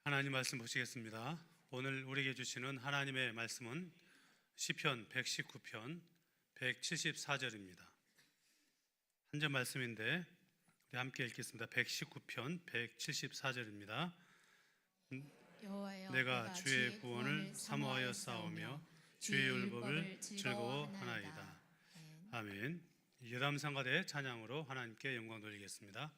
하나님 말씀 보시겠습니다. 오늘 우리에게 주시는 하나님의 말씀은 시편 119편 174절입니다. 한 절 말씀인데 우리 함께 읽겠습니다. 119편 174절입니다. 내가 주의 구원을 사모하여 싸우며 주의 율법을 즐거워하나이다. 아멘. 여담상가대 찬양으로 하나님께 영광 돌리겠습니다.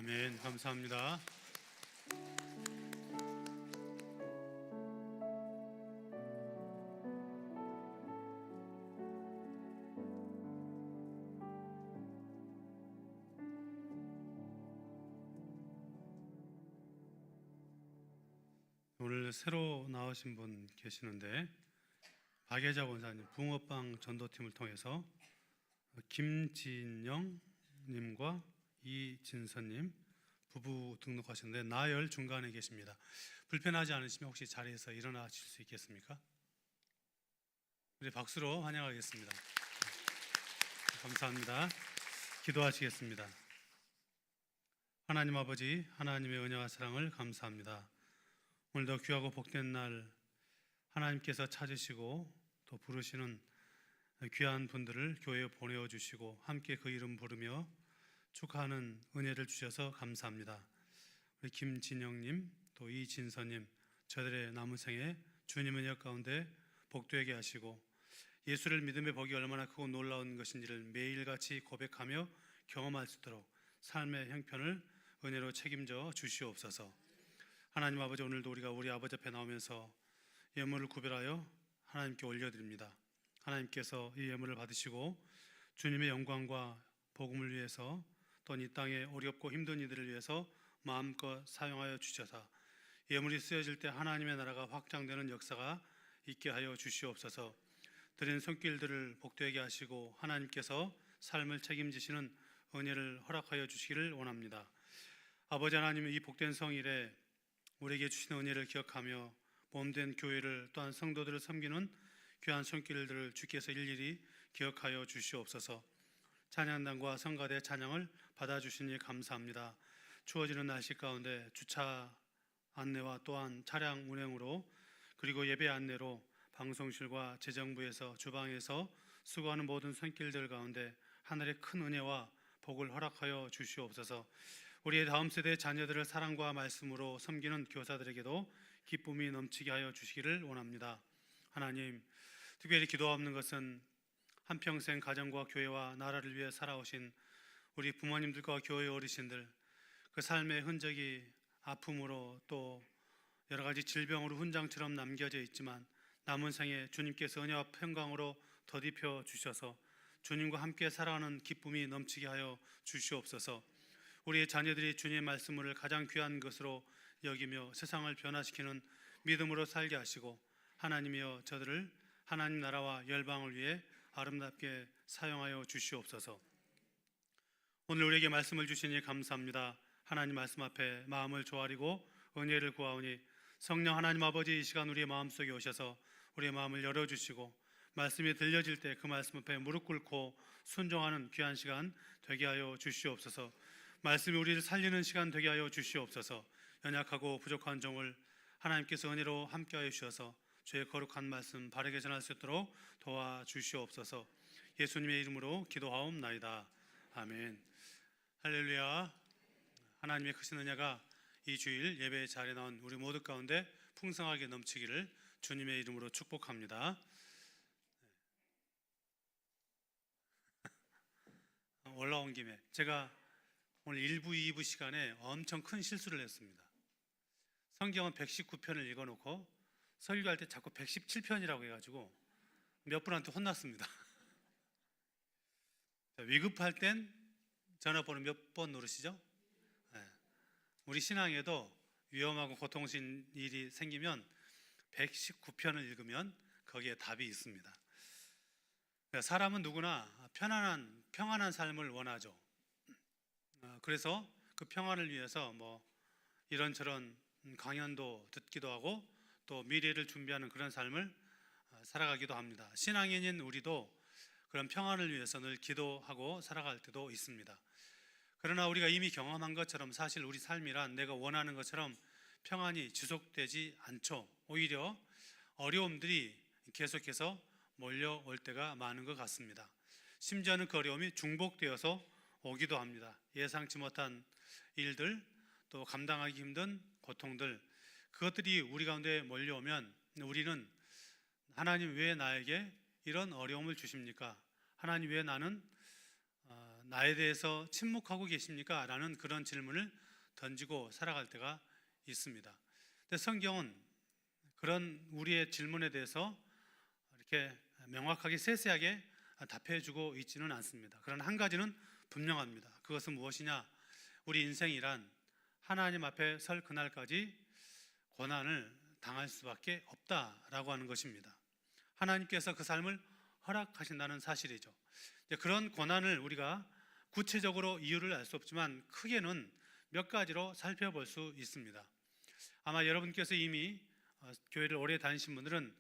아멘. 감사합니다. 오늘 새로 나오신 분 계시는데 박예자 권사님 붕어빵 전도팀을 통해서 김진영 님과 이진선님 부부 등록하셨는데 나열 중간에 계십니다. 불편하지 않으시면 혹시 자리에서 일어나실 수 있겠습니까? 우리 박수로 환영하겠습니다. 감사합니다. 기도하시겠습니다. 하나님 아버지, 하나님의 은혜와 사랑을 감사합니다. 오늘도 귀하고 복된 날 하나님께서 찾으시고 또 부르시는 귀한 분들을 교회에 보내어 주시고 함께 그 이름 부르며 축하하는 은혜를 주셔서 감사합니다. 우리 김진영님 또 이진서님 저들의 남은 생에 주님의 은혜 가운데 복되게 하시고 예수를 믿음의 복이 얼마나 크고 놀라운 것인지를 매일같이 고백하며 경험할 수 있도록 삶의 형편을 은혜로 책임져 주시옵소서. 하나님 아버지, 오늘도 우리가 우리 아버지 앞에 나오면서 예물을 구별하여 하나님께 올려드립니다. 하나님께서 이 예물을 받으시고 주님의 영광과 복음을 위해서 또 이 땅에 어렵고 힘든 이들을 위해서 마음껏 사용하여 주셔서 예물이 쓰여질 때 하나님의 나라가 확장되는 역사가 있게 하여 주시옵소서. 드린 손길들을 복되게 하시고 하나님께서 삶을 책임지시는 은혜를 허락하여 주시기를 원합니다. 아버지 하나님, 이 복된 성일에 우리에게 주신 은혜를 기억하며 몸된 교회를 또한 성도들을 섬기는 귀한 손길들을 주께서 일일이 기억하여 주시옵소서. 찬양단과 성가대 찬양을 받아주시니 감사합니다. 추워지는 날씨 가운데 주차 안내와 또한 차량 운행으로 그리고 예배 안내로 방송실과 재정부에서 주방에서 수고하는 모든 손길들 가운데 하늘의 큰 은혜와 복을 허락하여 주시옵소서. 우리의 다음 세대의 자녀들을 사랑과 말씀으로 섬기는 교사들에게도 기쁨이 넘치게 하여 주시기를 원합니다. 하나님, 특별히 기도하는 것은 한평생 가정과 교회와 나라를 위해 살아오신 우리 부모님들과 교회 어르신들, 그 삶의 흔적이 아픔으로 또 여러 가지 질병으로 훈장처럼 남겨져 있지만 남은 생에 주님께서 은혜와 평강으로 덧입혀 주셔서 주님과 함께 살아가는 기쁨이 넘치게 하여 주시옵소서. 우리의 자녀들이 주님의 말씀을 가장 귀한 것으로 여기며 세상을 변화시키는 믿음으로 살게 하시고 하나님이여 저들을 하나님 나라와 열방을 위해 아름답게 사용하여 주시옵소서. 오늘 우리에게 말씀을 주시니 감사합니다. 하나님 말씀 앞에 마음을 조아리고 은혜를 구하오니 성령 하나님 아버지, 이 시간 우리의 마음속에 오셔서 우리의 마음을 열어주시고 말씀이 들려질 때 그 말씀 앞에 무릎 꿇고 순종하는 귀한 시간 되게 하여 주시옵소서. 말씀이 우리를 살리는 시간 되게 하여 주시옵소서. 연약하고 부족한 종을 하나님께서 은혜로 함께하여 주셔서 주의 거룩한 말씀 바르게 전할 수 있도록 도와주시옵소서. 예수님의 이름으로 기도하옵나이다. 아멘. 할렐루야. 하나님의 크신 은혜가 이 주일 예배 자리에 나온 우리 모두 가운데 풍성하게 넘치기를 주님의 이름으로 축복합니다. 올라온 김에 제가 오늘 1부, 2부 시간에 엄청 큰 실수를 했습니다. 성경은 119편을 읽어놓고 설교할 때 자꾸 117편이라고 해가지고 몇 분한테 혼났습니다. 위급할 땐 전화번호 몇 번 누르시죠? 네. 우리 신앙에도 위험하고 고통스러운 일이 생기면 119편을 읽으면 거기에 답이 있습니다. 사람은 누구나 평안한 삶을 원하죠. 그래서 그 평안을 위해서 이런저런 강연도 듣기도 하고 또 미래를 준비하는 그런 삶을 살아가기도 합니다. 신앙인인 우리도 그런 평안을 위해서 늘 기도하고 살아갈 때도 있습니다. 그러나 우리가 이미 경험한 것처럼 사실 우리 삶이란 내가 원하는 것처럼 평안이 지속되지 않죠. 오히려 어려움들이 계속해서 몰려올 때가 많은 것 같습니다. 심지어는 그 어려움이 중복되어서 오기도 합니다. 예상치 못한 일들, 또 감당하기 힘든 고통들, 그것들이 우리 가운데 몰려오면 우리는 하나님 왜 나에게 이런 어려움을 주십니까? 하나님 왜 나는 나에 대해서 침묵하고 계십니까? 라는 그런 질문을 던지고 살아갈 때가 있습니다. 근데 성경은 그런 우리의 질문에 대해서 이렇게 명확하게 세세하게 답해주고 있지는 않습니다. 그러나 한 가지는 분명합니다. 그것은 무엇이냐? 우리 인생이란 하나님 앞에 설 그날까지 고난을 당할 수밖에 없다라고 하는 것입니다. 하나님께서 그 삶을 허락하신다는 사실이죠. 그런 고난을 우리가 구체적으로 이유를 알 수 없지만 크게는 몇 가지로 살펴볼 수 있습니다. 아마 여러분께서 이미 교회를 오래 다니신 분들은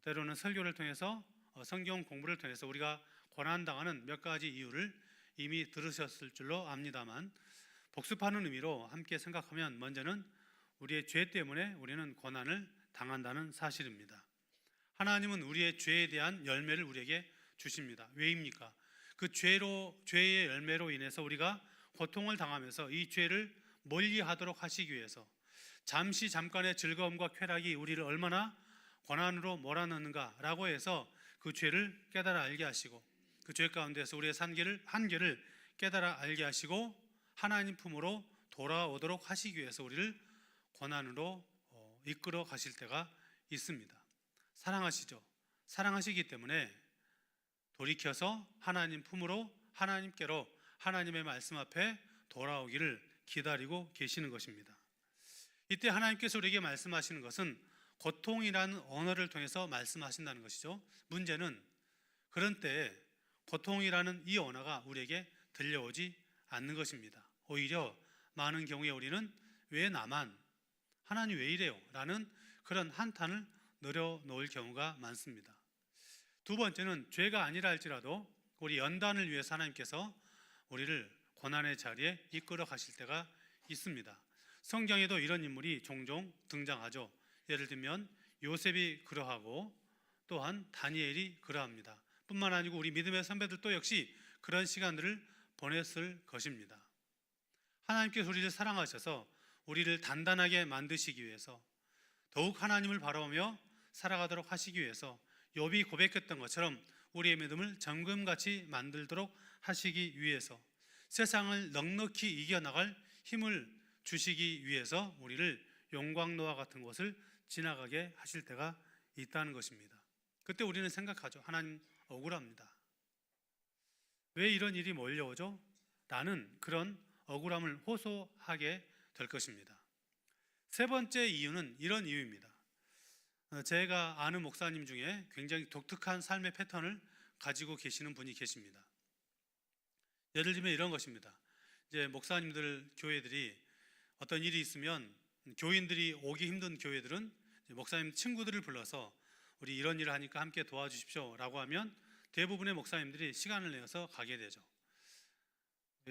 때로는 설교를 통해서 성경 공부를 통해서 우리가 고난당하는 몇 가지 이유를 이미 들으셨을 줄로 압니다만, 복습하는 의미로 함께 생각하면 먼저는 우리의 죄 때문에 우리는 고난을 당한다는 사실입니다. 하나님은 우리의 죄에 대한 열매를 우리에게 주십니다. 왜입니까? 그 죄의 열매로 인해서 우리가 고통을 당하면서 이 죄를 멀리하도록 하시기 위해서 잠깐의 즐거움과 쾌락이 우리를 얼마나 고난으로 몰아넣는가라고 해서 그 죄를 깨달아 알게 하시고, 그 죄 가운데서 우리의 한계를 깨달아 알게 하시고 하나님 품으로 돌아오도록 하시기 위해서 우리를 고난으로 이끌어 가실 때가 있습니다. 사랑하시죠? 사랑하시기 때문에 돌이켜서 하나님 품으로, 하나님께로, 하나님의 말씀 앞에 돌아오기를 기다리고 계시는 것입니다. 이때 하나님께서 우리에게 말씀하시는 것은 고통이라는 언어를 통해서 말씀하신다는 것이죠. 문제는 그런 때에 고통이라는 이 언어가 우리에게 들려오지 않는 것입니다. 오히려 많은 경우에 우리는 왜 나만, 하나님 왜 이래요? 라는 그런 한탄을 내려놓을 경우가 많습니다. 두 번째는 죄가 아니라 할지라도 우리 연단을 위해서 하나님께서 우리를 고난의 자리에 이끌어 가실 때가 있습니다. 성경에도 이런 인물이 종종 등장하죠. 예를 들면 요셉이 그러하고 또한 다니엘이 그러합니다. 뿐만 아니고 우리 믿음의 선배들도 역시 그런 시간들을 보냈을 것입니다. 하나님께서 우리를 사랑하셔서 우리를 단단하게 만드시기 위해서, 더욱 하나님을 바라보며 살아가도록 하시기 위해서 욥이 고백했던 것처럼 우리의 믿음을 정금같이 만들도록 하시기 위해서, 세상을 넉넉히 이겨나갈 힘을 주시기 위해서 우리를 용광로와 같은 곳을 지나가게 하실 때가 있다는 것입니다. 그때 우리는 생각하죠. 하나님 억울합니다. 왜 이런 일이 몰려오죠? 라는 그런 억울함을 호소하게 될 것입니다. 세 번째 이유는 이런 이유입니다. 제가 아는 목사님 중에 굉장히 독특한 삶의 패턴을 가지고 계시는 분이 계십니다. 예를 들면 이런 것입니다. 이제 목사님들 교회들이 어떤 일이 있으면 교인들이 오기 힘든 교회들은 목사님 친구들을 불러서 우리 이런 일을 하니까 함께 도와주십시오 라고 하면 대부분의 목사님들이 시간을 내서 가게 되죠.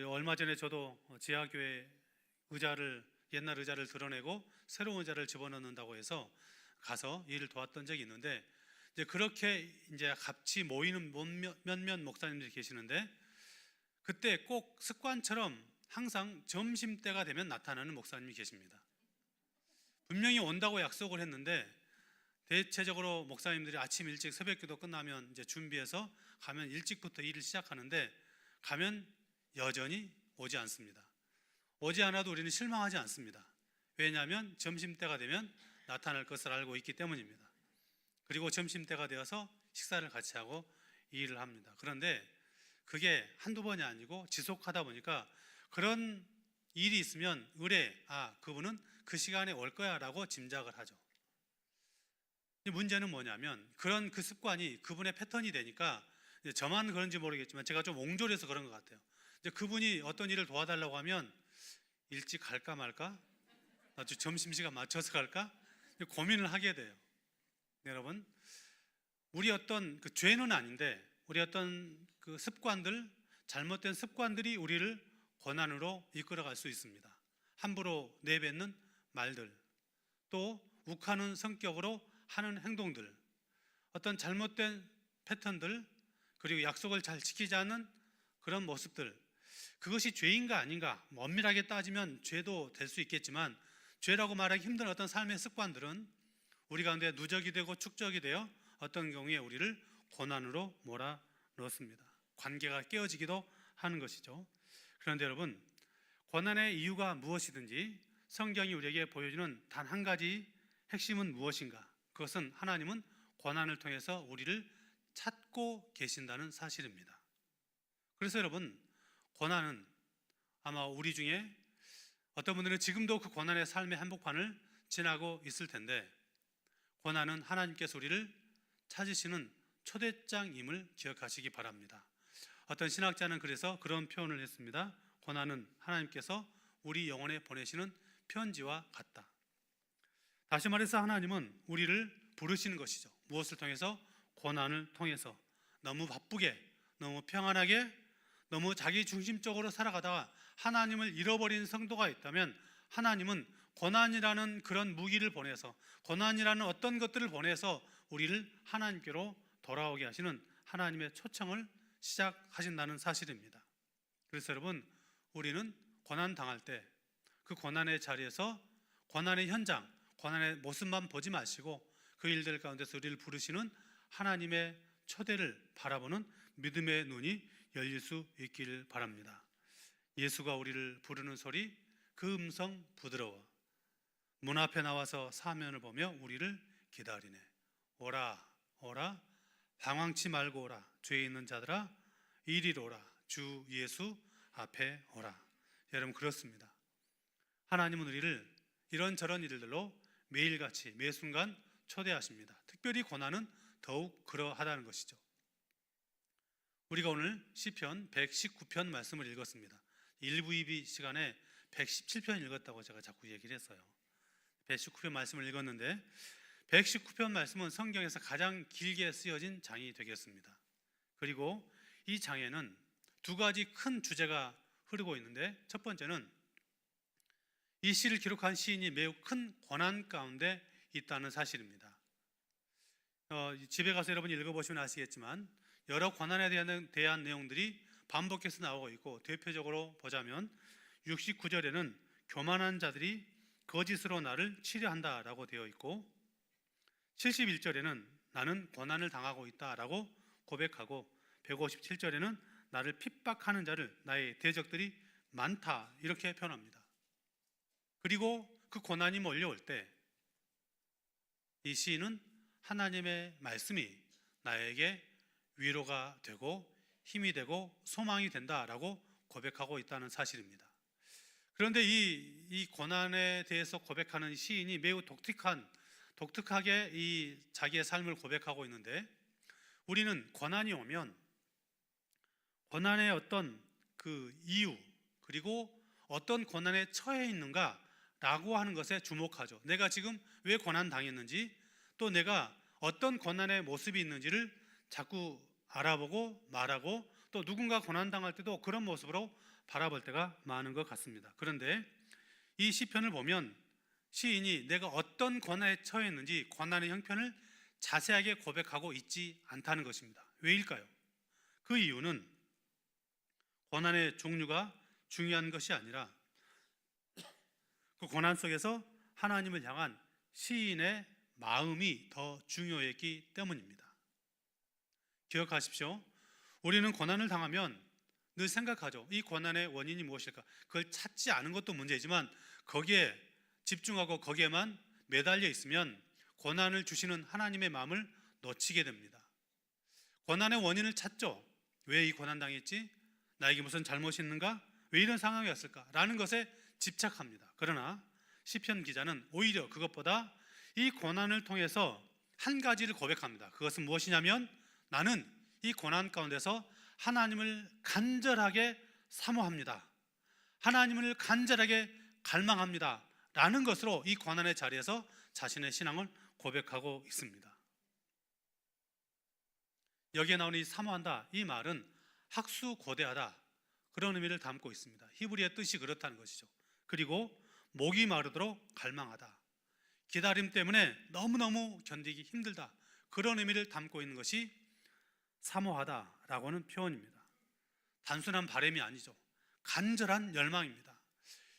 얼마 전에 저도 지하교회 옛날 의자를 드러내고 새로운 의자를 집어넣는다고 해서 가서 일을 도왔던 적이 있는데, 이제 그렇게 이제 같이 모이는 몇몇 목사님들이 계시는데, 그때 꼭 습관처럼 항상 점심때가 되면 나타나는 목사님이 계십니다. 분명히 온다고 약속을 했는데 대체적으로 목사님들이 아침 일찍 새벽기도 끝나면 이제 준비해서 가면 일찍부터 일을 시작하는데, 가면 여전히 오지 않습니다. 오지 않아도 우리는 실망하지 않습니다. 왜냐하면 점심때가 되면 나타날 것을 알고 있기 때문입니다. 그리고 점심때가 되어서 식사를 같이 하고 이 일을 합니다. 그런데 그게 한두 번이 아니고 지속하다 보니까 그런 일이 있으면 그분은 그 시간에 올 거야 라고 짐작을 하죠. 문제는 뭐냐면 그 습관이 그분의 패턴이 되니까, 저만 그런지 모르겠지만 제가 좀 옹졸해서 그런 것 같아요. 이제 그분이 어떤 일을 도와달라고 하면 일찍 갈까 말까? 아주 점심시간 맞춰서 갈까? 고민을 하게 돼요. 여러분, 우리 어떤 그 죄는 아닌데 우리 어떤 그 습관들, 잘못된 습관들이 우리를 고난으로 이끌어갈 수 있습니다. 함부로 내뱉는 말들, 또 욱하는 성격으로 하는 행동들, 어떤 잘못된 패턴들, 그리고 약속을 잘 지키지 않는 그런 모습들, 그것이 죄인가 아닌가 엄밀하게 따지면 죄도 될 수 있겠지만, 죄라고 말하기 힘든 어떤 삶의 습관들은 우리 가운데 누적이 되고 축적이 되어 어떤 경우에 우리를 고난으로 몰아넣습니다. 관계가 깨어지기도 하는 것이죠. 그런데 여러분, 고난의 이유가 무엇이든지 성경이 우리에게 보여주는 단 한 가지 핵심은 무엇인가? 그것은 하나님은 고난을 통해서 우리를 찾고 계신다는 사실입니다. 그래서 여러분, 고난은 아마 우리 중에 어떤 분들은 지금도 그 고난의 삶의 한복판을 지나고 있을 텐데, 고난은 하나님께서 우리를 찾으시는 초대장임을 기억하시기 바랍니다. 어떤 신학자는 그래서 그런 표현을 했습니다. 고난은 하나님께서 우리 영혼에 보내시는 편지와 같다. 다시 말해서 하나님은 우리를 부르시는 것이죠. 무엇을 통해서? 고난을 통해서. 너무 바쁘게, 너무 평안하게, 너무 자기 중심적으로 살아가다가 하나님을 잃어버린 성도가 있다면 하나님은 고난이라는 그런 무기를 보내서, 고난이라는 어떤 것들을 보내서 우리를 하나님께로 돌아오게 하시는 하나님의 초청을 시작하신다는 사실입니다. 그래서 여러분, 우리는 고난 당할 때 그 고난의 자리에서, 고난의 현장, 고난의 모습만 보지 마시고 그 일들 가운데서 우리를 부르시는 하나님의 초대를 바라보는 믿음의 눈이 열릴 수 있기를 바랍니다. 예수가 우리를 부르는 소리, 그 음성 부드러워. 문 앞에 나와서 사면을 보며 우리를 기다리네. 오라, 오라, 방황치 말고 오라. 죄에 있는 자들아, 이리로 오라. 주 예수 앞에 오라. 여러분, 그렇습니다. 하나님은 우리를 이런저런 일들로 매일같이 매 순간 초대하십니다. 특별히 고난은 더욱 그러하다는 것이죠. 우리가 오늘 시편 119편 말씀을 읽었습니다. 1부 2부 시간에 117편 읽었다고 제가 자꾸 얘기를 했어요. 119편 말씀을 읽었는데 119편 말씀은 성경에서 가장 길게 쓰여진 장이 되겠습니다. 그리고 이 장에는 두 가지 큰 주제가 흐르고 있는데, 첫 번째는 이 시를 기록한 시인이 매우 큰 고난 가운데 있다는 사실입니다. 집에 가서 여러분이 읽어보시면 아시겠지만 여러 고난에 대한 내용들이 반복해서 나오고 있고, 대표적으로 보자면 69절에는 교만한 자들이 거짓으로 나를 치려한다라고 되어 있고, 71절에는 나는 고난을 당하고 있다라고 고백하고, 157절에는 나를 핍박하는 자를, 나의 대적들이 많다, 이렇게 표현합니다. 그리고 그 고난이 몰려올 때 이 시인은 하나님의 말씀이 나에게 위로가 되고 힘이 되고 소망이 된다라고 고백하고 있다는 사실입니다. 그런데 이 고난에 대해서 고백하는 시인이 매우 독특하게 이 자기의 삶을 고백하고 있는데, 우리는 고난이 오면 고난의 어떤 그 이유, 그리고 어떤 고난에 처해 있는가 라고 하는 것에 주목하죠. 내가 지금 왜 고난 당했는지, 또 내가 어떤 고난의 모습이 있는지를 자꾸 알아보고 말하고, 또 누군가 고난 당할 때도 그런 모습으로 바라볼 때가 많은 것 같습니다. 그런데 이 시편을 보면 시인이 내가 어떤 고난에 처했는지 고난의 형편을 자세하게 고백하고 있지 않다는 것입니다. 왜일까요? 그 이유는 고난의 종류가 중요한 것이 아니라 그 고난 속에서 하나님을 향한 시인의 마음이 더 중요했기 때문입니다. 기억하십시오. 우리는 고난을 당하면 늘 생각하죠. 이 고난의 원인이 무엇일까? 그걸 찾지 않은 것도 문제지만 거기에 집중하고 거기에만 매달려 있으면 고난을 주시는 하나님의 마음을 놓치게 됩니다. 고난의 원인을 찾죠. 왜 이 고난 당했지? 나에게 무슨 잘못이 있는가? 왜 이런 상황이 왔을까? 라는 것에 집착합니다. 그러나 시편 기자는 오히려 그것보다 이 고난을 통해서 한 가지를 고백합니다. 그것은 무엇이냐면, 나는 이 고난 가운데서 하나님을 간절하게 사모합니다. 하나님을 간절하게 갈망합니다. 라는 것으로 이 고난의 자리에서 자신의 신앙을 고백하고 있습니다. 여기에 나오는 이 사모한다, 이 말은 학수고대하다, 그런 의미를 담고 있습니다. 히브리의 뜻이 그렇다는 것이죠. 그리고 목이 마르도록 갈망하다, 기다림 때문에 너무너무 견디기 힘들다, 그런 의미를 담고 있는 것이 사모하다라고 하는 표현입니다. 단순한 바람이 아니죠. 간절한 열망입니다.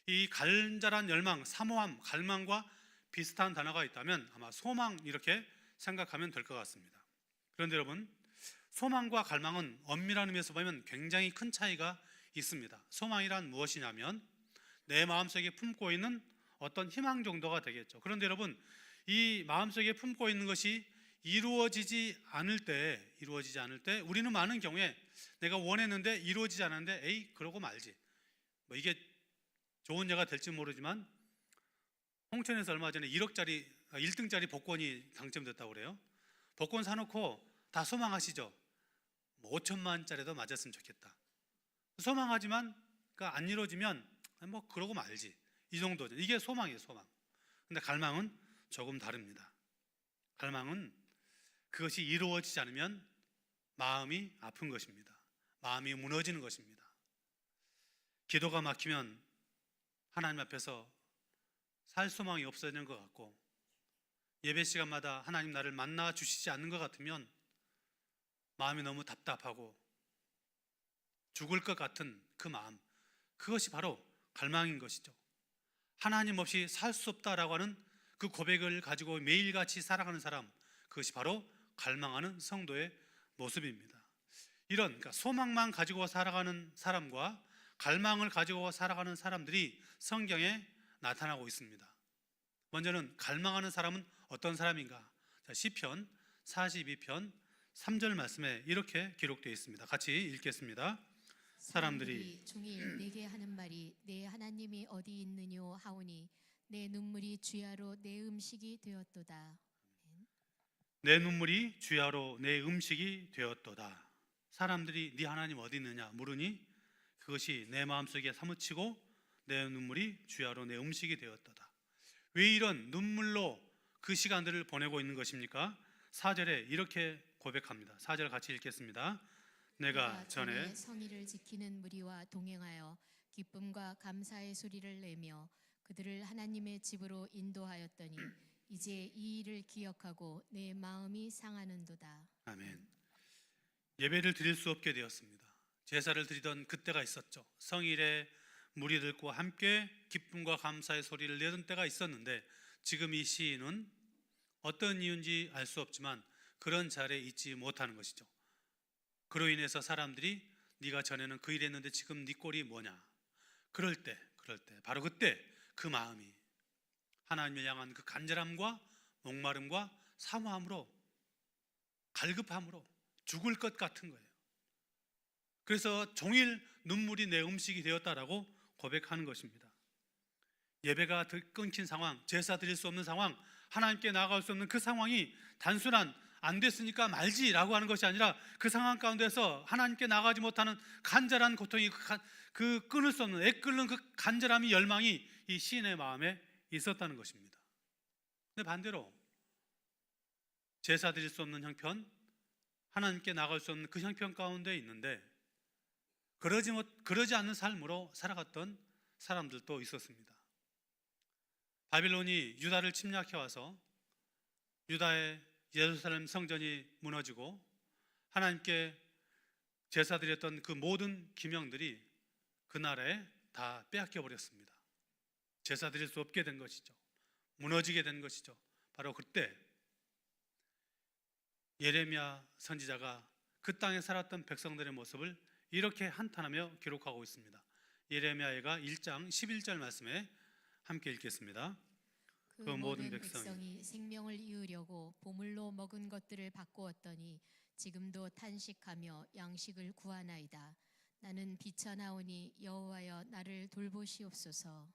이 간절한 열망, 사모함, 갈망과 비슷한 단어가 있다면 아마 소망, 이렇게 생각하면 될 것 같습니다. 그런데 여러분, 소망과 갈망은 엄밀한 의미에서 보면 굉장히 큰 차이가 있습니다. 소망이란 무엇이냐면 내 마음속에 품고 있는 어떤 희망 정도가 되겠죠. 그런데 여러분, 이 마음속에 품고 있는 것이 이루어지지 않을 때 우리는 많은 경우에 내가 원했는데 이루어지지 않았는데 에이 그러고 말지, 뭐 이게 좋은 예가 될지 모르지만 홍천에서 얼마 전에 1등짜리 복권이 당첨됐다고 그래요. 복권 사놓고 다 소망하시죠. 뭐 5천만 원짜리도 맞았으면 좋겠다. 소망하지만 그러니까 안 이루어지면 뭐 그러고 말지, 이 정도죠. 이게 소망이에요, 소망. 근데 갈망은 조금 다릅니다. 갈망은 그것이 이루어지지 않으면 마음이 아픈 것입니다. 마음이 무너지는 것입니다. 기도가 막히면 하나님 앞에서 살 소망이 없어지는 것 같고, 예배 시간마다 하나님 나를 만나 주시지 않는 것 같으면 마음이 너무 답답하고 죽을 것 같은 그 마음, 그것이 바로 갈망인 것이죠. 하나님 없이 살 수 없다라고 하는 그 고백을 가지고 매일같이 살아가는 사람, 그것이 바로 갈망하는 성도의 모습입니다. 이런 그러니까 소망만 가지고 살아가는 사람과 갈망을 가지고 살아가는 사람들이 성경에 나타나고 있습니다. 먼저는 갈망하는 사람은 어떤 사람인가? 시편 42편 3절 말씀에 이렇게 기록되어 있습니다. 같이 읽겠습니다. 사람들이 종일 내게 하는 말이 내 하나님이 어디 있느뇨 하오니 내 눈물이 주야로 내 음식이 되었도다. 내 눈물이 주야로 내 음식이 되었도다. 사람들이 네 하나님 어디 있느냐 물으니 그것이 내 마음속에 사무치고 내 눈물이 주야로 내 음식이 되었도다. 왜 이런 눈물로 그 시간들을 보내고 있는 것입니까? 4절에 이렇게 고백합니다. 4절 같이 읽겠습니다. 내가 전에 성의를 지키는 무리와 동행하여 기쁨과 감사의 소리를 내며 그들을 하나님의 집으로 인도하였더니 이제 이 일을 기억하고 내 마음이 상하는도다. 아멘. 예배를 드릴 수 없게 되었습니다. 제사를 드리던 그때가 있었죠. 성일에 무리들과 함께 기쁨과 감사의 소리를 내던 때가 있었는데, 지금 이 시인은 어떤 이유인지 알 수 없지만 그런 자리에 있지 못하는 것이죠. 그로 인해서 사람들이 네가 전에는 그 일했는데 지금 네 꼴이 뭐냐, 그럴 때 바로 그때 그 마음이 하나님을 향한 그 간절함과 목마름과 사모함으로, 갈급함으로 죽을 것 같은 거예요. 그래서 종일 눈물이 내 음식이 되었다라고 고백하는 것입니다. 예배가 끊긴 상황, 제사 드릴 수 없는 상황, 하나님께 나아갈 수 없는 그 상황이 단순한 안 됐으니까 말지라고 하는 것이 아니라 그 상황 가운데서 하나님께 나가지 못하는 간절한 고통이, 그 끊을 수 없는 애끓는 그 간절함이, 열망이 이 시인의 마음에 있었다는 것입니다. 근데 반대로 제사 드릴 수 없는 형편, 하나님께 나갈 수 없는 그 형편 가운데 있는데 그러지 않는 삶으로 살아갔던 사람들도 있었습니다. 바빌론이 유다를 침략해 와서 유다의 예루살렘 성전이 무너지고 하나님께 제사 드렸던 그 모든 기명들이 그 나라에 다 빼앗겨 버렸습니다. 제사 드릴 수 없게 된 것이죠. 무너지게 된 것이죠. 바로 그때 예레미야 선지자가 그 땅에 살았던 백성들의 모습을 이렇게 한탄하며 기록하고 있습니다. 예레미야가 1장 11절 말씀에 함께 읽겠습니다. 그 모든 백성이 생명을 이으려고 보물로 먹은 것들을 바꾸었더니 지금도 탄식하며 양식을 구하나이다. 나는 비천하오니 여호와여 나를 돌보시옵소서.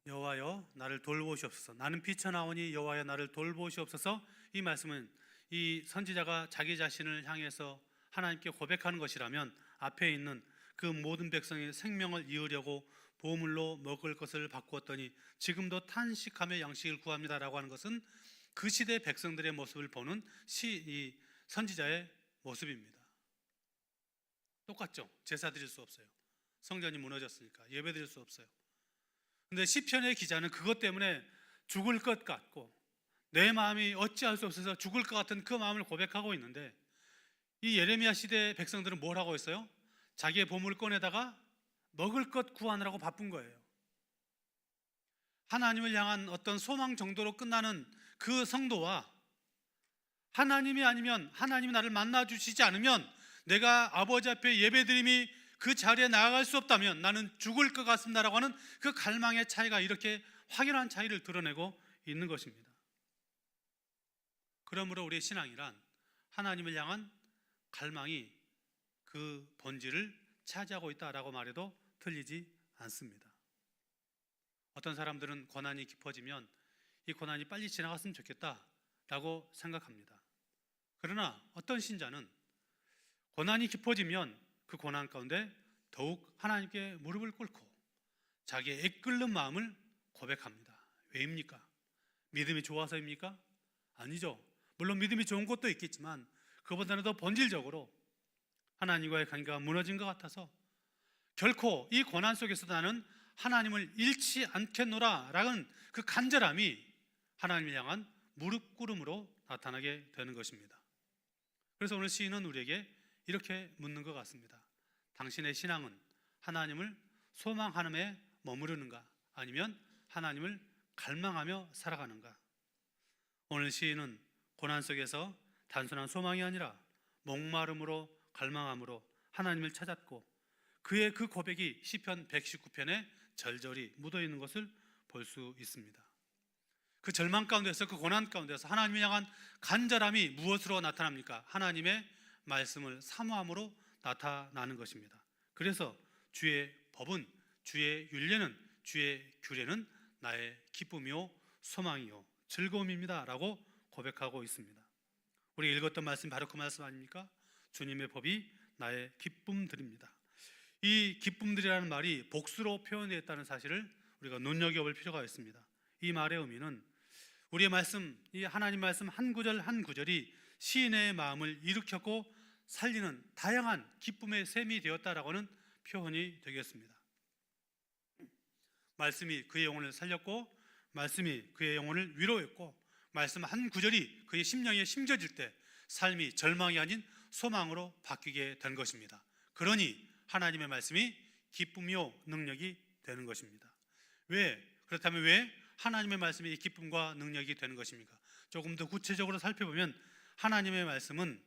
여호와여 나를 돌보시옵소서. 나는 비천하오니 여호와여 나를 돌보시옵소서. 이 말씀은 이 선지자가 자기 자신을 향해서 하나님께 고백하는 것이라면, 앞에 있는 그 모든 백성이 생명을 이으려고 보물로 먹을 것을 바꾸었더니 지금도 탄식하며 양식을 구합니다라고 하는 것은 그 시대 백성들의 모습을 보는 이 선지자의 모습입니다. 똑같죠. 제사 드릴 수 없어요. 성전이 무너졌으니까 예배 드릴 수 없어요. 근데 시편의 기자는 그것 때문에 죽을 것 같고 내 마음이 어찌할 수 없어서 죽을 것 같은 그 마음을 고백하고 있는데, 이 예레미야 시대 백성들은 뭘 하고 있어요? 자기의 보물을 꺼내다가 먹을 것 구하느라고 바쁜 거예요. 하나님을 향한 어떤 소망 정도로 끝나는 그 성도와 하나님이 아니면, 하나님이 나를 만나 주시지 않으면 내가 아버지 앞에 예배드림이 그 자리에 나아갈 수 없다면 나는 죽을 것 같습니다라고 하는 그 갈망의 차이가 이렇게 확연한 차이를 드러내고 있는 것입니다. 그러므로 우리의 신앙이란 하나님을 향한 갈망이 그 본질을 차지하고 있다라고 말해도 틀리지 않습니다. 어떤 사람들은 고난이 깊어지면 이 고난이 빨리 지나갔으면 좋겠다라고 생각합니다. 그러나 어떤 신자는 고난이 깊어지면 그 고난 가운데 더욱 하나님께 무릎을 꿇고 자기의 애끓는 마음을 고백합니다. 왜입니까? 믿음이 좋아서입니까? 아니죠. 물론 믿음이 좋은 것도 있겠지만 그보다는 더 본질적으로 하나님과의 관계가 무너진 것 같아서 결코 이 고난 속에서 나는 하나님을 잃지 않겠노라 라는 그 간절함이 하나님을 향한 무릎 꿇음으로 나타나게 되는 것입니다. 그래서 오늘 시인은 우리에게 이렇게 묻는 것 같습니다. 당신의 신앙은 하나님을 소망하는에 머무르는가 아니면 하나님을 갈망하며 살아가는가? 오늘 시인은 고난 속에서 단순한 소망이 아니라 목마름으로 갈망함으로 하나님을 찾았고 그의 그 고백이 시편 119편에 절절히 묻어있는 것을 볼 수 있습니다. 그 절망 가운데서 그 고난 가운데서 하나님을 향한 간절함이 무엇으로 나타납니까? 하나님의 말씀을 사모함으로 나타나는 것입니다. 그래서 주의 법은, 주의 율례는, 주의 규례는 나의 기쁨이요 소망이요 즐거움입니다 라고 고백하고 있습니다. 우리 읽었던 말씀 바로 그 말씀 아닙니까? 주님의 법이 나의 기쁨들입니다. 이 기쁨들이라는 말이 복수로 표현되어 있다는 사실을 우리가 눈여겨볼 필요가 있습니다. 이 말의 의미는 우리의 말씀, 이 하나님 말씀 한 구절 한 구절이 시인의 마음을 일으켰고 살리는 다양한 기쁨의 셈이 되었다라고 하는 표현이 되겠습니다. 말씀이 그의 영혼을 살렸고 말씀이 그의 영혼을 위로했고 말씀 한 구절이 그의 심령에 심겨질 때 삶이 절망이 아닌 소망으로 바뀌게 된 것입니다. 그러니 하나님의 말씀이 기쁨이요 능력이 되는 것입니다. 그렇다면 왜 하나님의 말씀이 기쁨과 능력이 되는 것입니까? 조금 더 구체적으로 살펴보면 하나님의 말씀은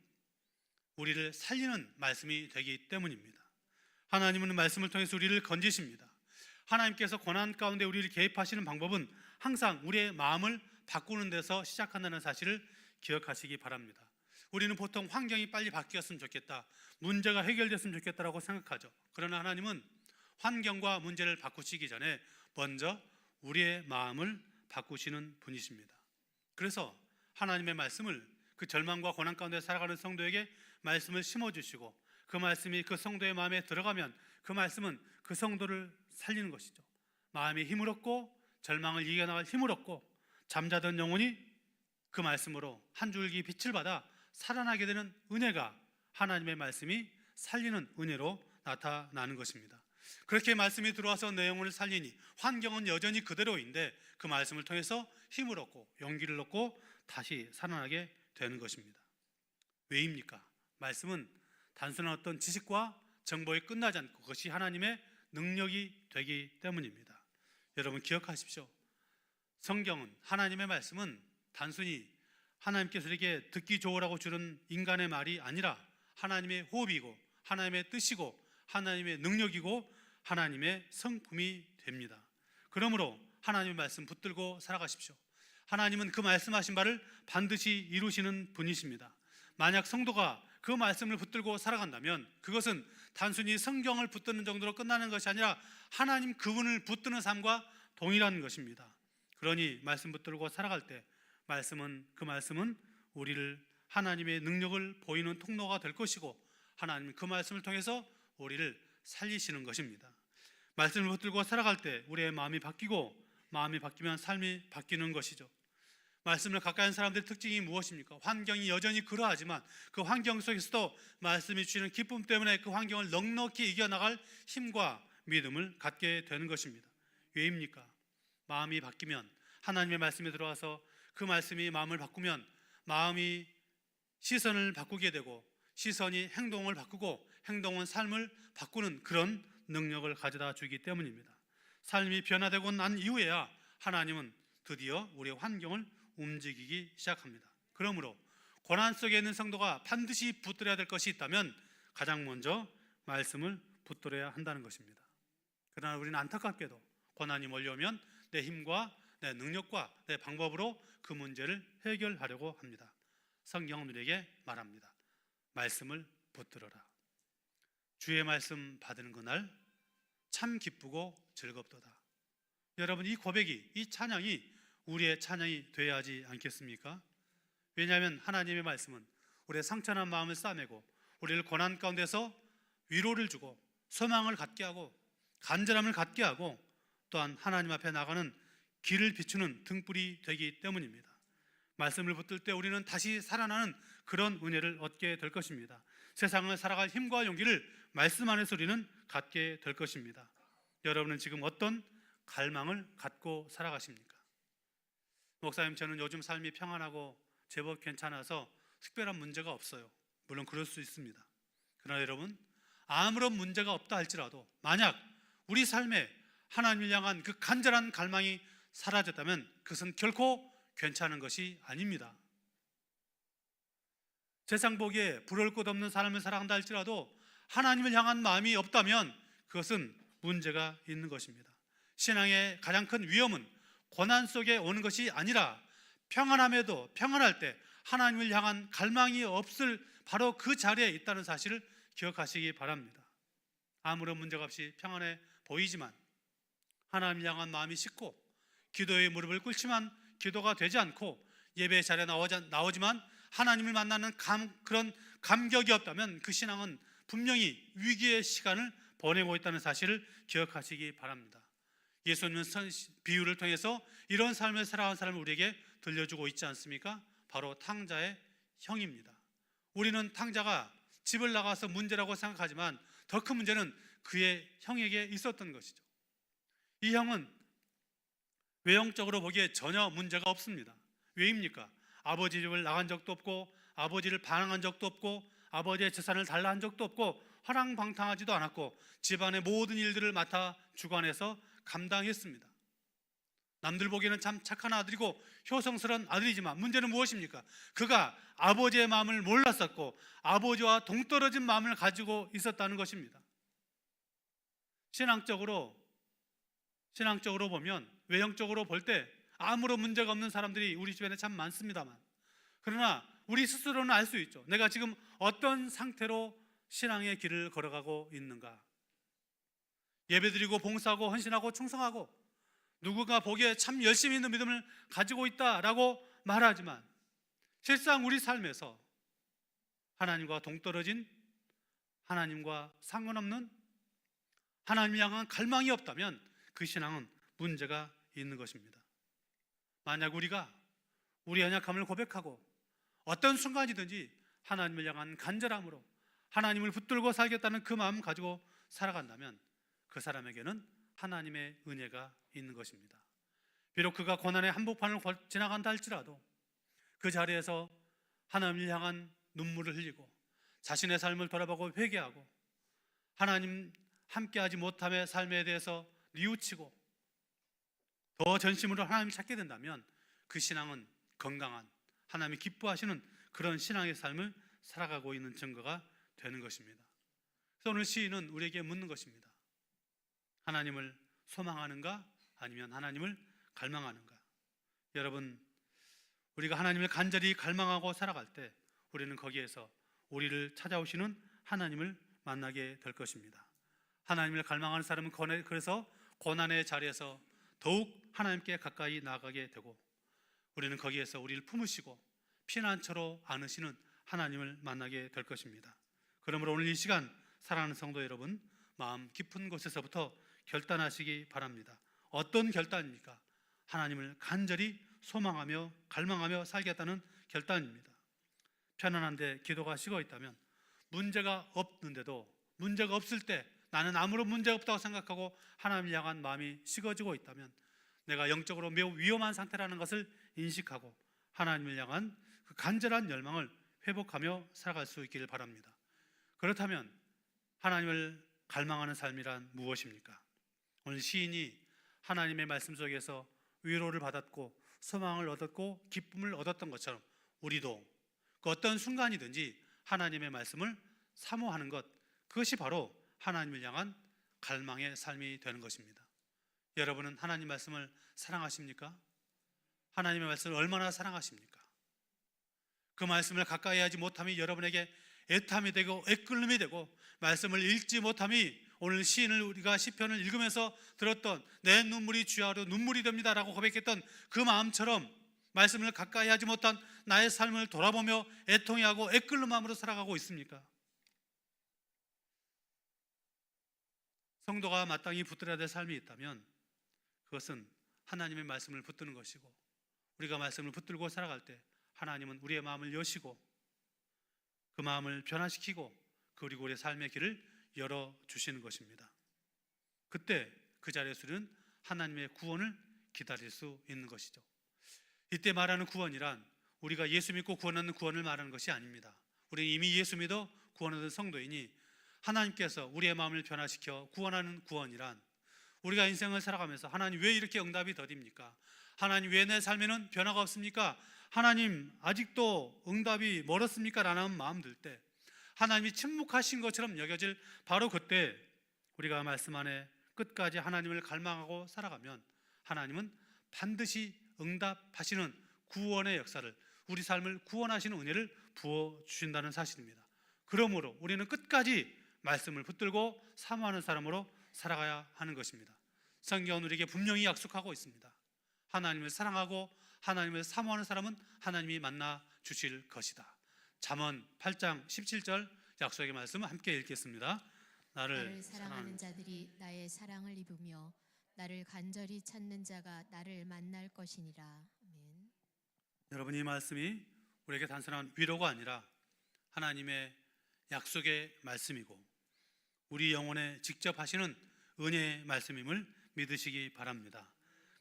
우리를 살리는 말씀이 되기 때문입니다. 하나님은 말씀을 통해서 우리를 건지십니다. 하나님께서 고난 가운데 우리를 개입하시는 방법은 항상 우리의 마음을 바꾸는 데서 시작한다는 사실을 기억하시기 바랍니다. 우리는 보통 환경이 빨리 바뀌었으면 좋겠다, 문제가 해결됐으면 좋겠다라고 생각하죠. 그러나 하나님은 환경과 문제를 바꾸시기 전에 먼저 우리의 마음을 바꾸시는 분이십니다. 그래서 하나님의 말씀을 그 절망과 고난 가운데 살아가는 성도에게 말씀을 심어주시고 그 말씀이 그 성도의 마음에 들어가면 그 말씀은 그 성도를 살리는 것이죠. 마음이 힘을 얻고 절망을 이겨나갈 힘을 얻고 잠자던 영혼이 그 말씀으로 한 줄기 빛을 받아 살아나게 되는 은혜가 하나님의 말씀이 살리는 은혜로 나타나는 것입니다. 그렇게 말씀이 들어와서 내 영혼을 살리니 환경은 여전히 그대로인데 그 말씀을 통해서 힘을 얻고 용기를 얻고 다시 살아나게 되는 것입니다. 왜입니까? 말씀은 단순한 어떤 지식과 정보에 끝나지 않고 그것이 하나님의 능력이 되기 때문입니다. 여러분 기억하십시오. 성경은, 하나님의 말씀은 단순히 하나님께서 우리에게 듣기 좋으라고 주는 인간의 말이 아니라 하나님의 호흡이고 하나님의 뜻이고 하나님의 능력이고 하나님의 성품이 됩니다. 그러므로 하나님의 말씀 붙들고 살아가십시오. 하나님은 그 말씀하신 바를 반드시 이루시는 분이십니다. 만약 성도가 그 말씀을 붙들고 살아간다면 그것은 단순히 성경을 붙드는 정도로 끝나는 것이 아니라 하나님 그분을 붙드는 삶과 동일한 것입니다. 그러니 말씀 붙들고 살아갈 때 그 말씀은 우리를 하나님의 능력을 보이는 통로가 될 것이고 하나님 그 말씀을 통해서 우리를 살리시는 것입니다. 말씀을 붙들고 살아갈 때 우리의 마음이 바뀌고 마음이 바뀌면 삶이 바뀌는 것이죠. 말씀을 가까이 하는 사람들의 특징이 무엇입니까? 환경이 여전히 그러하지만 그 환경 속에서도 말씀이 주시는 기쁨 때문에 그 환경을 넉넉히 이겨나갈 힘과 믿음을 갖게 되는 것입니다. 왜입니까? 마음이 바뀌면 하나님의 말씀이 들어와서 그 말씀이 마음을 바꾸면 마음이 시선을 바꾸게 되고 시선이 행동을 바꾸고 행동은 삶을 바꾸는 그런 능력을 가져다 주기 때문입니다. 삶이 변화되고 난 이후에야 하나님은 드디어 우리의 환경을 움직이기 시작합니다. 그러므로 고난 속에 있는 성도가 반드시 붙들어야 될 것이 있다면 가장 먼저 말씀을 붙들어야 한다는 것입니다. 그러나 우리는 안타깝게도 고난이 몰려오면 내 힘과 내 능력과 내 방법으로 그 문제를 해결하려고 합니다. 성경은 우리에게 말합니다. 말씀을 붙들어라. 주의 말씀 받은 그날 참 기쁘고 즐겁도다. 여러분, 이 고백이, 이 찬양이 우리의 찬양이 되어야 하지 않겠습니까? 왜냐하면 하나님의 말씀은 우리의 상처난 마음을 싸매고 우리를 고난 가운데서 위로를 주고 소망을 갖게 하고 간절함을 갖게 하고 또한 하나님 앞에 나가는 길을 비추는 등불이 되기 때문입니다. 말씀을 붙들 때 우리는 다시 살아나는 그런 은혜를 얻게 될 것입니다. 세상을 살아갈 힘과 용기를 말씀 안에서 우리는 갖게 될 것입니다. 여러분은 지금 어떤 갈망을 갖고 살아가십니까? 목사님, 저는 요즘 삶이 평안하고 제법 괜찮아서 특별한 문제가 없어요. 물론 그럴 수 있습니다. 그러나 여러분, 아무런 문제가 없다 할지라도 만약 우리 삶에 하나님을 향한 그 간절한 갈망이 사라졌다면 그것은 결코 괜찮은 것이 아닙니다. 세상 보기에 부러울 것 없는 삶을 살아간다 할지라도 하나님을 향한 마음이 없다면 그것은 문제가 있는 것입니다. 신앙의 가장 큰 위험은 고난 속에 오는 것이 아니라 평안함에도 평안할 때 하나님을 향한 갈망이 없을 바로 그 자리에 있다는 사실을 기억하시기 바랍니다. 아무런 문제가 없이 평안해 보이지만 하나님을 향한 마음이 식고 기도의 무릎을 꿇지만 기도가 되지 않고 예배 자리에 나오지만 하나님을 만나는 그런 감격이 없다면 그 신앙은 분명히 위기의 시간을 보내고 있다는 사실을 기억하시기 바랍니다. 예수님은 비유를 통해서 이런 삶을 살아간 사람을 우리에게 들려주고 있지 않습니까? 바로 탕자의 형입니다. 우리는 탕자가 집을 나가서 문제라고 생각하지만 더 큰 문제는 그의 형에게 있었던 것이죠. 이 형은 외형적으로 보기에 전혀 문제가 없습니다. 왜입니까? 아버지 집을 나간 적도 없고 아버지를 반항한 적도 없고 아버지의 재산을 달라 한 적도 없고 허랑방탕하지도 않았고 집안의 모든 일들을 맡아 주관해서 감당했습니다. 남들 보기에는 참 착한 아들이고 효성스러운 아들이지만 문제는 무엇입니까? 그가 아버지의 마음을 몰랐었고 아버지와 동떨어진 마음을 가지고 있었다는 것입니다. 신앙적으로 보면 외형적으로 볼 때 아무런 문제가 없는 사람들이 우리 주변에 참 많습니다만, 그러나 우리 스스로는 알 수 있죠. 내가 지금 어떤 상태로 신앙의 길을 걸어가고 있는가. 예배드리고 봉사하고 헌신하고 충성하고 누구가 보기에 참 열심히 있는 믿음을 가지고 있다라고 말하지만 실상 우리 삶에서 하나님과 동떨어진, 하나님과 상관없는, 하나님을 향한 갈망이 없다면 그 신앙은 문제가 있는 것입니다. 만약 우리가 우리 연약함을 고백하고 어떤 순간이든지 하나님을 향한 간절함으로 하나님을 붙들고 살겠다는 그 마음 가지고 살아간다면 그 사람에게는 하나님의 은혜가 있는 것입니다. 비록 그가 고난의 한복판을 지나간다 할지라도 그 자리에서 하나님을 향한 눈물을 흘리고 자신의 삶을 돌아보고 회개하고 하나님 함께하지 못함의 삶에 대해서 뉘우치고 더 전심으로 하나님을 찾게 된다면 그 신앙은 건강한, 하나님이 기뻐하시는 그런 신앙의 삶을 살아가고 있는 증거가 되는 것입니다. 그래서 오늘 시인은 우리에게 묻는 것입니다. 하나님을 소망하는가 아니면 하나님을 갈망하는가? 여러분, 우리가 하나님을 간절히 갈망하고 살아갈 때 우리는 거기에서 우리를 찾아오시는 하나님을 만나게 될 것입니다. 하나님을 갈망하는 사람은 그래서 고난의 자리에서 더욱 하나님께 가까이 나아가게 되고 우리는 거기에서 우리를 품으시고 피난처로 안으시는 하나님을 만나게 될 것입니다. 그러므로 오늘 이 시간 사랑하는 성도 여러분, 마음 깊은 곳에서부터 결단하시기 바랍니다. 어떤 결단입니까? 하나님을 간절히 소망하며 갈망하며 살겠다는 결단입니다. 편안한데 기도가 식어 있다면, 문제가 없는데도 문제가 없을 때 나는 아무런 문제가 없다고 생각하고 하나님을 향한 마음이 식어지고 있다면 내가 영적으로 매우 위험한 상태라는 것을 인식하고 하나님을 향한 그 간절한 열망을 회복하며 살아갈 수 있기를 바랍니다. 그렇다면 하나님을 갈망하는 삶이란 무엇입니까? 오늘 시인이 하나님의 말씀 속에서 위로를 받았고 소망을 얻었고 기쁨을 얻었던 것처럼 우리도 그 어떤 순간이든지 하나님의 말씀을 사모하는 것, 그것이 바로 하나님을 향한 갈망의 삶이 되는 것입니다. 여러분은 하나님 말씀을 사랑하십니까? 하나님의 말씀을 얼마나 사랑하십니까? 그 말씀을 가까이 하지 못함이 여러분에게 애탐이 되고 애끓음이 되고, 말씀을 읽지 못함이 오늘 시인을 우리가 시편을 읽으면서 들었던 내 눈물이 주야로 눈물이 됩니다 라고 고백했던 그 마음처럼 말씀을 가까이 하지 못한 나의 삶을 돌아보며 애통해하고 애끓는 마음으로 살아가고 있습니까? 성도가 마땅히 붙들어야 될 삶이 있다면 그것은 하나님의 말씀을 붙드는 것이고, 우리가 말씀을 붙들고 살아갈 때 하나님은 우리의 마음을 여시고 그 마음을 변화시키고 그리고 우리의 삶의 길을 열어주시는 것입니다. 그때 그 자리에서 우리는 하나님의 구원을 기다릴 수 있는 것이죠. 이때 말하는 구원이란 우리가 예수 믿고 구원하는 구원을 말하는 것이 아닙니다. 우리는 이미 예수 믿어 구원하는 성도이니 하나님께서 우리의 마음을 변화시켜 구원하는 구원이란, 우리가 인생을 살아가면서 하나님 왜 이렇게 응답이 더딥니까? 하나님 왜 내 삶에는 변화가 없습니까? 하나님 아직도 응답이 멀었습니까? 라는 마음 들 때 하나님이 침묵하신 것처럼 여겨질 바로 그때 우리가 말씀 안에 끝까지 하나님을 갈망하고 살아가면 하나님은 반드시 응답하시는 구원의 역사를, 우리 삶을 구원하시는 은혜를 부어주신다는 사실입니다. 그러므로 우리는 끝까지 말씀을 붙들고 사모하는 사람으로 살아가야 하는 것입니다. 성경은 우리에게 분명히 약속하고 있습니다. 하나님을 사랑하고 하나님을 사모하는 사람은 하나님이 만나 주실 것이다. 잠언 8장 17절 약속의 말씀 함께 읽겠습니다. 나를 사랑하는 자들이 나의 사랑을 입으며 나를 간절히 찾는 자가 나를 만날 것이니라. 아멘. 여러분, 이 말씀이 우리에게 단순한 위로가 아니라 하나님의 약속의 말씀이고 우리 영혼에 직접 하시는 은혜의 말씀임을 믿으시기 바랍니다.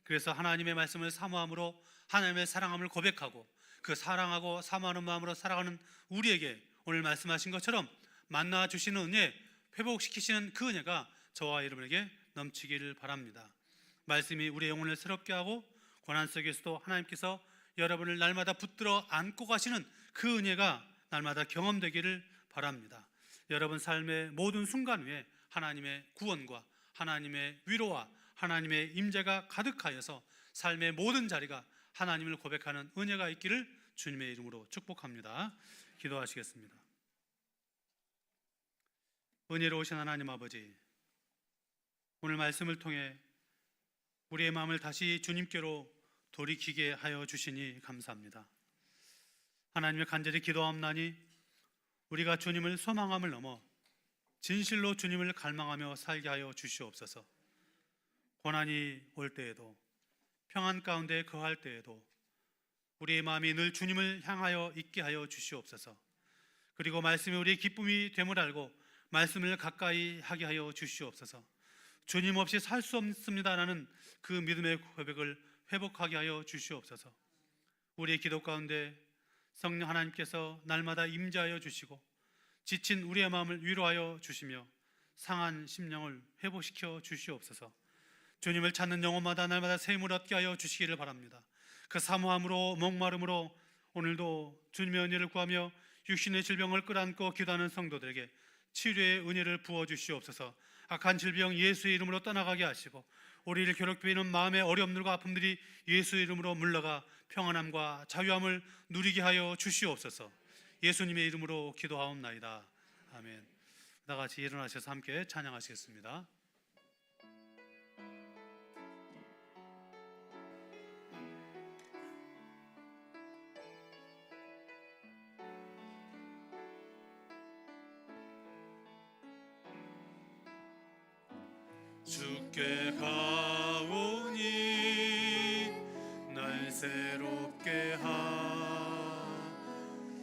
그래서 하나님의 말씀을 사모함으로 하나님의 사랑함을 고백하고 그 사랑하고 사모하는 마음으로 살아가는 우리에게 오늘 말씀하신 것처럼 만나 주시는 은혜, 회복시키시는 그 은혜가 저와 여러분에게 넘치기를 바랍니다. 말씀이 우리의 영혼을 새롭게 하고 고난 속에서도 하나님께서 여러분을 날마다 붙들어 안고 가시는 그 은혜가 날마다 경험되기를 바랍니다. 여러분 삶의 모든 순간 위에 하나님의 구원과 하나님의 위로와 하나님의 임재가 가득하여서 삶의 모든 자리가 하나님을 고백하는 은혜가 있기를 주님의 이름으로 축복합니다. 기도하시겠습니다. 은혜로우신 하나님 아버지, 오늘 말씀을 통해 우리의 마음을 다시 주님께로 돌이키게 하여 주시니 감사합니다. 하나님의 간절히 기도하옵나니 우리가 주님을 소망함을 넘어 진실로 주님을 갈망하며 살게 하여 주시옵소서. 고난이 올 때에도 평안 가운데 거할 때에도 우리의 마음이 늘 주님을 향하여 있게 하여 주시옵소서. 그리고 말씀이 우리의 기쁨이 됨을 알고 말씀을 가까이 하게 하여 주시옵소서. 주님 없이 살 수 없습니다라는 그 믿음의 고백을 회복하게 하여 주시옵소서. 우리의 기도 가운데 성령 하나님께서 날마다 임재하여 주시고 지친 우리의 마음을 위로하여 주시며 상한 심령을 회복시켜 주시옵소서. 주님을 찾는 영혼마다 날마다 새 힘을 얻게 하여 주시기를 바랍니다. 그 사모함으로 목마름으로 오늘도 주님의 은혜를 구하며 육신의 질병을 끌어안고 기도하는 성도들에게 치료의 은혜를 부어 주시옵소서. 악한 질병 예수의 이름으로 떠나가게 하시고 우리를 괴롭히는 마음의 어려움들과 아픔들이 예수의 이름으로 물러가 평안함과 자유함을 누리게 하여 주시옵소서. 예수님의 이름으로 기도하옵나이다. 아멘. 다 같이 일어나셔서 함께 찬양하시겠습니다. 주께 가오니 날 새롭게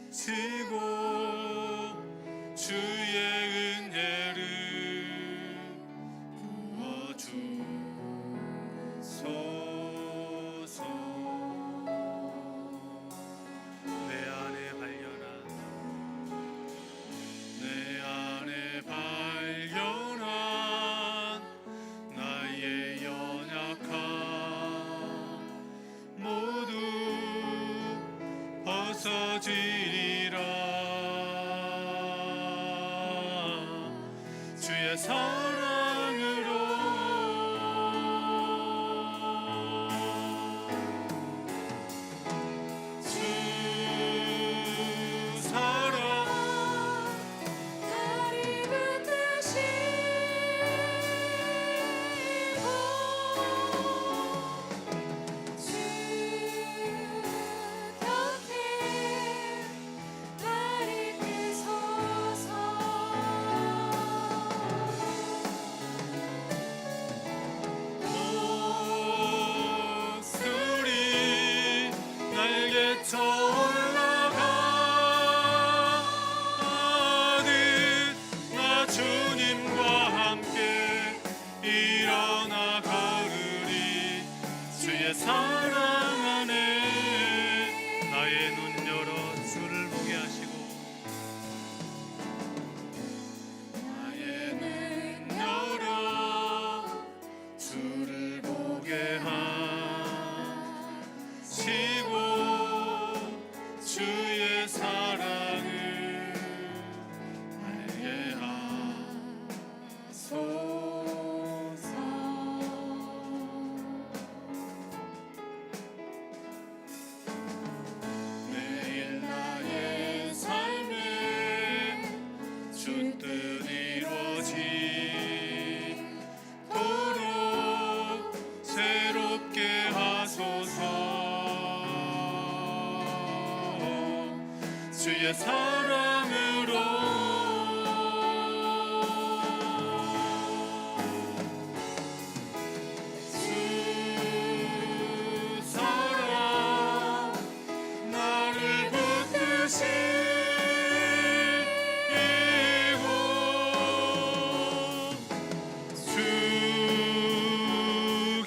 하시고 주의 은혜를 부어주소서. 내 안에 발견한 나의 주의 사랑으로 주 사랑 나를 붙드시고 주 곁에 나를 이끄소서 목소리 날개쳐 올라가듯 나 주님과 함께 일어나 걸으리 주의 사랑 안에 나의 눈 열어 주를 보게 하시고 나의 눈 열어 주를 보게 하시고 주의 사랑을 알게 하소서. 매일 나의 삶에 주 뜻 이루어지도록 새롭게 하소서. 주의 사랑으로 주 사랑 나를 붙드시고 주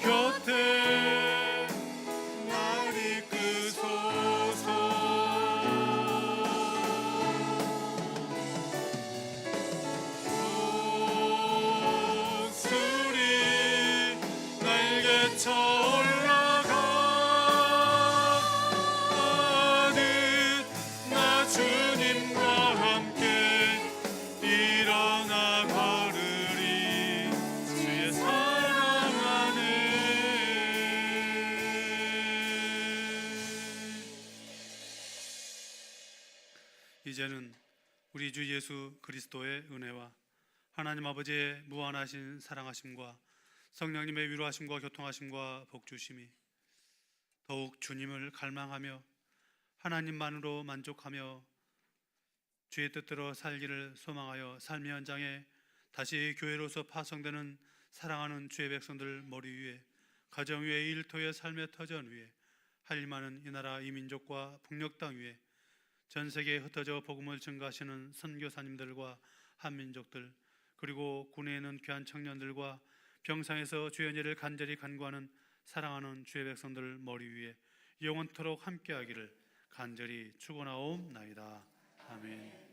곁에 날 이끄소서. 목소리 날개쳐 올라가듯 나 주님과 함께 일어나 걸으리 주의 사랑 안에. 이제는 우리 주 예수 그리스도의 은혜와 하나님 아버지의 무한하신 사랑하심과 성령님의 위로하심과 교통하심과 복주심이 더욱 주님을 갈망하며 하나님만으로 만족하며 주의 뜻대로 살기를 소망하여 삶의 현장에 다시 교회로서 파송되는 사랑하는 주의 백성들 머리 위에 가정 위에 일터의 삶의 터전 위에 할 일 많은 이 나라 이 민족과 북녘 땅 위에 전 세계에 흩어져 복음을 증가하시는 선교사님들과 한민족들 그리고 군에 있는 귀한 청년들과 병상에서 주의 은혜를 간절히 간구하는 사랑하는 주의 백성들 머리 위에 영원토록 함께하기를 간절히 축원하옵나이다. 아멘.